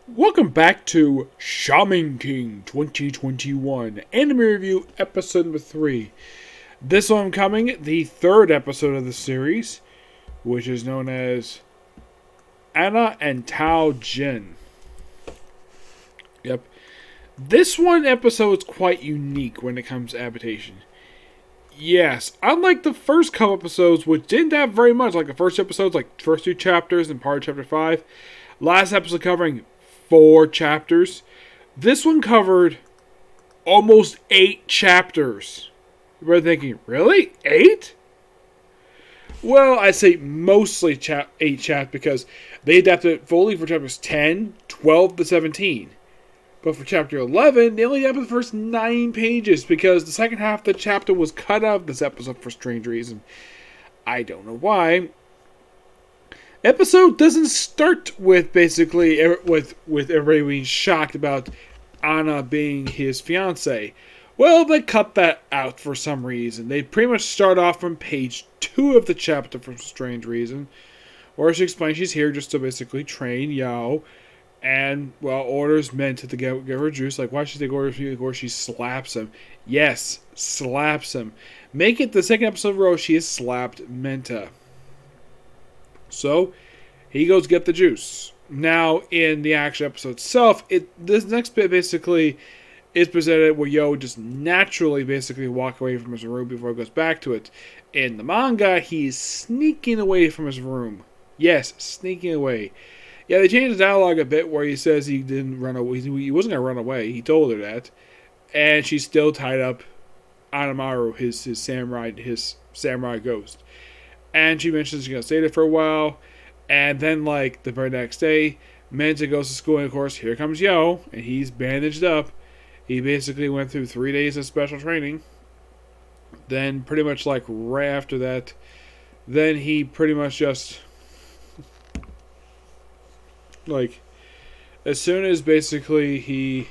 Welcome back to Shaman King 2021 Anime Review Episode number 3. This one coming, the third episode of the series, which is known as Anna and Tao Jin. Yep. This one episode is quite unique when it comes to adaptation. Yes, unlike the first couple episodes, which didn't have very much, like the first episodes, like first 2 chapters and part of chapter 5, last episode covering 4 chapters. This one covered almost 8 chapters. You're thinking, really? 8? Well, I'd say mostly 8 chapters because they adapted it fully for chapters 10, 12 to 17. But for chapter 11, they only adapted the first 9 pages because the second half of the chapter was cut out of this episode for strange reason. I don't know why. Episode doesn't start with basically with everybody being shocked about Anna being his fiance. Well, they cut that out for some reason. They pretty much start off from page 2 of the chapter for some strange reason, where she explains she's here just to basically train Yao, and orders Menta to give her juice. Like, why should they take orders from you? Or she slaps him. Yes, slaps him. Make it the second episode in a row she has slapped Menta. So, he goes get the juice. Now, in the actual episode itself, this next bit basically is presented where Yo just naturally basically walk away from his room before he goes back to it. In the manga, he's sneaking away from his room. Yes, sneaking away. Yeah, they changed the dialogue a bit where he says he didn't run away. He wasn't going to run away. He told her that. And she's still tied up Anamaru, his samurai ghost. And she mentions she's going to stay there for a while. And then, like, the very next day, Menta goes to school. And, of course, here comes Yo. And he's bandaged up. He basically went through 3 days of special training. Then, pretty much, like, right after that, then he pretty much just, like, as soon as basically he,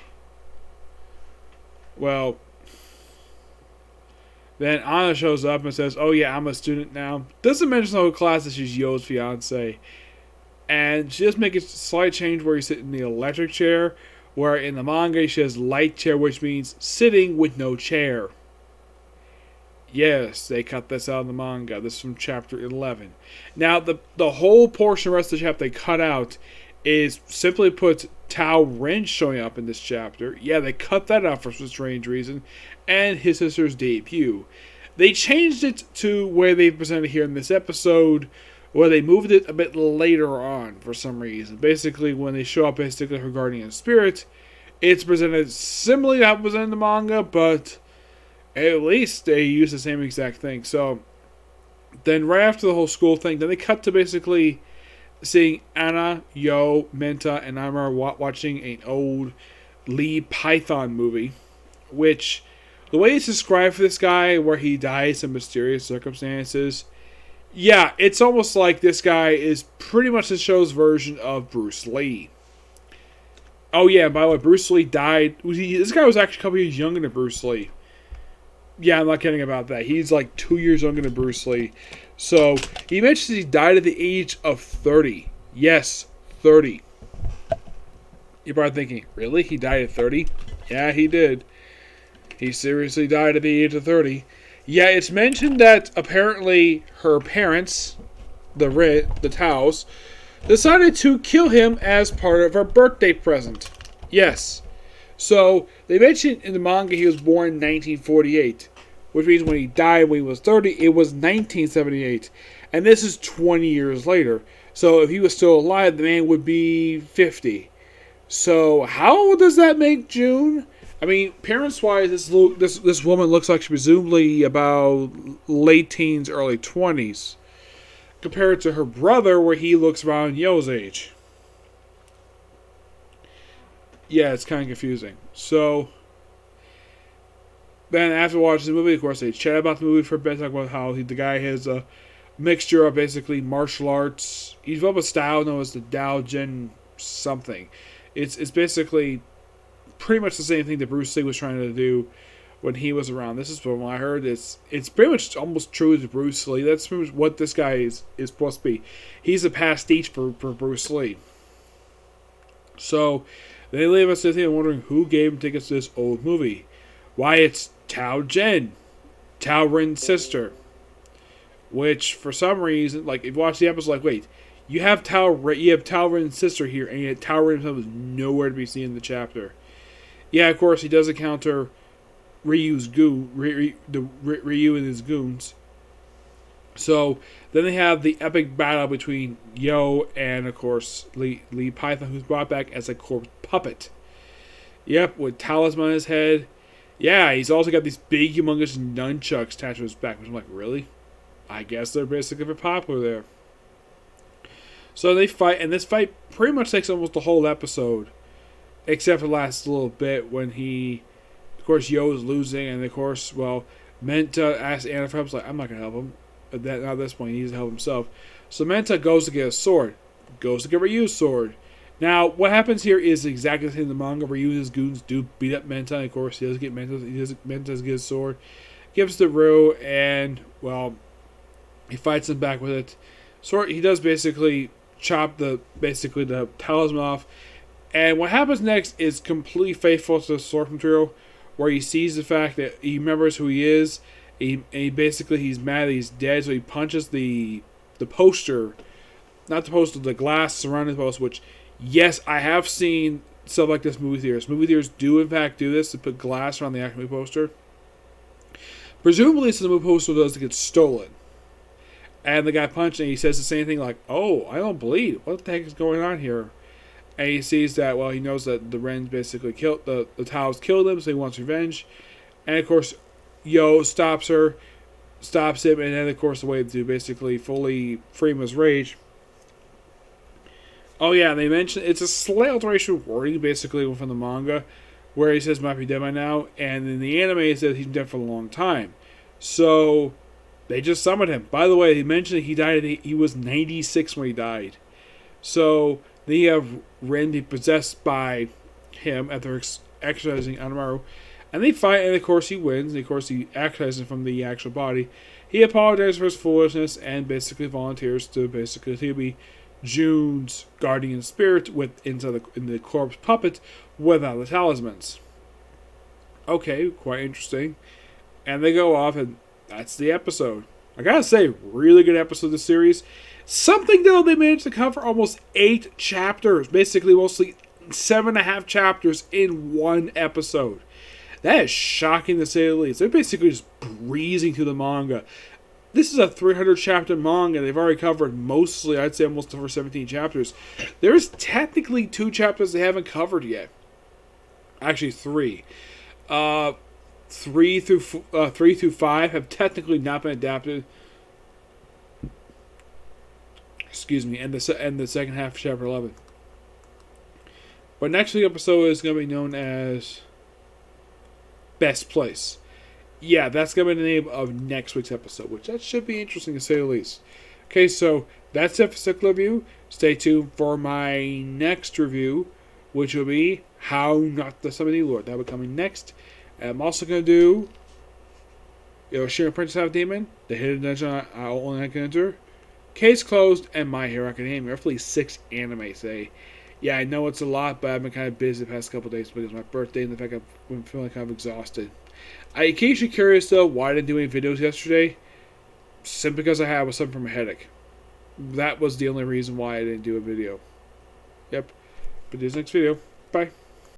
then Anna shows up and says, oh yeah, I'm a student now. Doesn't mention the whole class that she's Yo's fiance. And she just makes a slight change where you sit in the electric chair, where in the manga she has light chair, which means sitting with no chair. Yes, they cut this out of the manga. This is from chapter 11. Now, the whole portion of the rest of the chapter they cut out is simply put Tao Ren showing up in this chapter. Yeah, they cut that out for some strange reason. And his sister's debut. They changed it to where they presented here in this episode, where they moved it a bit later on for some reason. Basically, when they show up basically her guardian spirit, it's presented similarly to how it was in the manga, but at least they use the same exact thing. So, then right after the whole school thing, then they cut to basically seeing Anna, Yo, Menta, and Amar watching an old Lee Python movie, which, the way it's described for this guy, where he dies in mysterious circumstances, yeah, it's almost like this guy is pretty much the show's version of Bruce Lee. Oh yeah, by the way, Bruce Lee died. This guy was actually a couple years younger than Bruce Lee. Yeah, I'm not kidding about that. He's like 2 years younger than Bruce Lee. So, he mentions he died at the age of 30. Yes, 30. You're probably thinking, really? He died at 30? Yeah, he did. He seriously died at the age of 30. Yeah, it's mentioned that apparently her parents, the Taos, decided to kill him as part of her birthday present. Yes. So, they mentioned in the manga he was born in 1948, which means when he died when he was 30, it was 1978. And this is 20 years later. So, if he was still alive, the man would be 50. So, how old does that make June? I mean, parents-wise, this woman looks like she's presumably about late teens, early 20s. Compared to her brother, where he looks around Yo's age. Yeah, it's kind of confusing. So, then after watching the movie, of course, they chat about the movie for a bit, talk about how the guy has a mixture of basically martial arts. He's developed a style known as the Dao Jin something. It's basically pretty much the same thing that Bruce Lee was trying to do when he was around. This is from what I heard. It's pretty much almost true to Bruce Lee. That's pretty much what this guy is supposed to be. He's a pastiche for Bruce Lee. So they leave us sitting and wondering who gave him tickets to this old movie. Why, it's Tao Jen, Tao Rin's sister. Which, for some reason, like, if you watch the episode, like, wait, you have Tao Rin's sister here, and yet Tao Rin himself is nowhere to be seen in the chapter. Yeah, of course, he does encounter Ryu and his goons. So then they have the epic battle between Yo and, of course, Lee Python, who's brought back as a corpse puppet. Yep, with talisman on his head. Yeah, he's also got these big, humongous nunchucks attached to his back, which I'm like, really? I guess they're basically very popular there. So they fight, and this fight pretty much takes almost the whole episode, except for the last little bit when of course, Yo is losing, and of course, well, Menta asks Anna for help. He's like, I'm not going to help him. Not at this point, he needs to help himself. So Menta goes to get a sword. Goes to get Ryu's sword. Now, what happens here is exactly the same in the manga. Ryu and his goons do beat up Menta. And of course, he does get Menta does get his sword. Gives it to Ryu, and, well, he fights him back with it. Sword, he does basically chop the talisman off. And what happens next is completely faithful to the source material, where he sees the fact that he remembers who he is. He's mad that he's dead, so he punches the poster, not the poster, the glass surrounding the poster, which, yes, I have seen stuff like this in movie theaters. Movie theaters do, in fact, do this, to put glass around the actual movie poster. Presumably, so the movie poster does get stolen. And the guy punched, and he says the same thing, like, oh, I don't bleed. What the heck is going on here? And he sees that, well, he knows that the Wrens basically killed, the Taos killed him, so he wants revenge. And, of course, Yo stops him, and then, of course, the way to basically fully free him of his rage. Oh, yeah, they mentioned it's a slight alteration of wording, basically, from the manga, where he says might be dead by now, and in the anime, it says he's been dead for a long time. So they just summoned him. By the way, he mentioned that he was 96 when he died. So they have Ren be possessed by him after exercising Anamaru. And they fight, and of course he wins. And of course he exercises from the actual body. He apologizes for his foolishness and basically volunteers to be June's guardian spirit in the corpse puppet without the talismans. Okay, quite interesting. And they go off, and that's the episode. I gotta say, really good episode of the series. Something, though, they managed to cover almost 8 chapters. Basically, mostly 7.5 chapters in one episode. That is shocking to say the least. They're basically just breezing through the manga. This is a 300 chapter manga. They've already covered mostly, I'd say almost the first 17 chapters. There's technically 2 chapters they haven't covered yet. Actually, 3. 3 through 5 have technically not been adapted. Excuse me, and the second half of chapter 11. But next week's episode is going to be known as Best Place. Yeah, that's going to be the name of next week's episode, which that should be interesting to say the least. Okay, so that's it for Cyclo Review. Stay tuned for my next review, which will be How Not to Summon the Lord. That will be coming next. And I'm also going to do Shaman Princess Half Demon, The Hidden Dungeon I Only Can Enter, Case Closed, and My Hero Academia. Roughly 6 anime today. Yeah, I know it's a lot, but I've been kind of busy the past couple of days because of my birthday and the fact I've been feeling kind of exhausted. I'm occasionally curious, though, why I didn't do any videos yesterday. Simply because I was suffering from a headache. That was the only reason why I didn't do a video. Yep. But this next video. Bye.